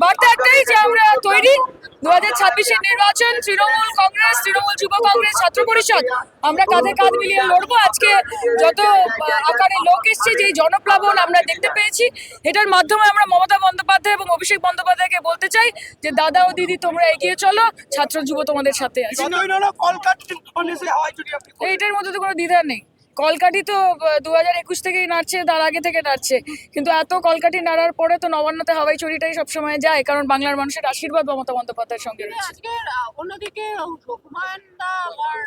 বার্তা একটাই যে আমরা তৈরি 2026-এর নির্বাচন, তৃণমূল কংগ্রেস, তৃণমূল যুব কংগ্রেস, ছাত্র পরিষদ আমরা কাঁধে কাঁধ মিলিয়ে লড়বো। আজকে যত আকারে লোক এসছে, যে জনপ্লাবন আমরা দেখতে পেয়েছি, এটার মাধ্যমে আমরা মমতা বন্দ্যোপাধ্যায় এবং অভিষেক বন্দ্যোপাধ্যায়কে বলতে চাই যে দাদা ও দিদি তোমরা এগিয়ে চলো, ছাত্র যুব তোমাদের সাথে আছে। এইটার মধ্যে তো কোনো দ্বিধা নেই। কলকাঠি তো 2021 থেকেই নাড়ছে, তার আগে থেকে নাড়ছে, কিন্তু এত কলকাঠি নাড়ার পরে তো নবান্নতে হাওয়াই চড়িটাই সবসময় যায়, কারণ বাংলার মানুষের আশীর্বাদ মমতা বন্দ্যোপাধ্যায়ের সঙ্গে রয়েছে। অন্যদিকে হুমায়ুন দা আবার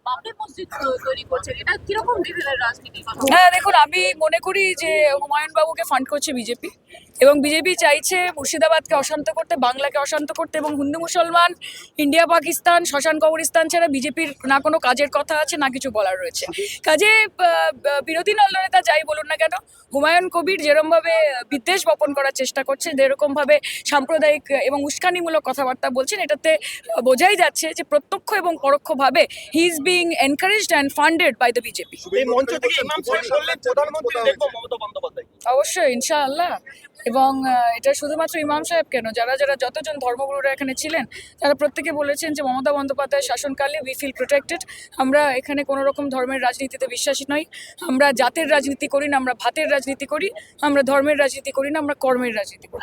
বাবরি মসজিদ তৈরি করছেন, এটা কিরকম লেভেলের রাজনীতি? হ্যাঁ দেখুন, আমি মনে করি যে হুমায়ুন বাবুকে ফান্ড করছে বিজেপি, এবং বিজেপি চাইছে মুর্শিদাবাদকে অশান্ত করতে, বাংলাকে অশান্ত করতে, এবং হিন্দু মুসলমান, ইন্ডিয়া পাকিস্তান, শ্মশান কবরস্থান ছাড়া বিজেপির না কোনো কাজের কথা আছে না কিছু বলার রয়েছে। কাজে বিরোধী দলনেতা যাই বলুন না কেন, হুমায়ুন কবির যেরকমভাবে বিদ্বেষ বপন করার চেষ্টা করছেন, যেরকমভাবে সাম্প্রদায়িক এবং উস্কানিমূলক কথাবার্তা বলছেন, এটাতে বোঝাই যাচ্ছে যে প্রত্যক্ষ এবং পরোক্ষভাবে he is being encouraged and funded by the BJP. অবশ্যই, ইনশাআল্লাহ। এবং এটা শুধুমাত্র ইমাম সাহেব কেন, যারা যারা যতজন ধর্মগুরুরা এখানে ছিলেন, তারা প্রত্যেকে বলেছেন যে মমতা বন্দ্যোপাধ্যায়ের শাসনকালে উই ফিল প্রোটেক্টেড। আমরা এখানে কোনো রকম ধর্মের রাজনীতিতে বিশ্বাসী নই। আমরা জাতের রাজনীতি করি না, আমরা ভাতের রাজনীতি করি। আমরা ধর্মের রাজনীতি করি না, আমরা কর্মের রাজনীতি করি।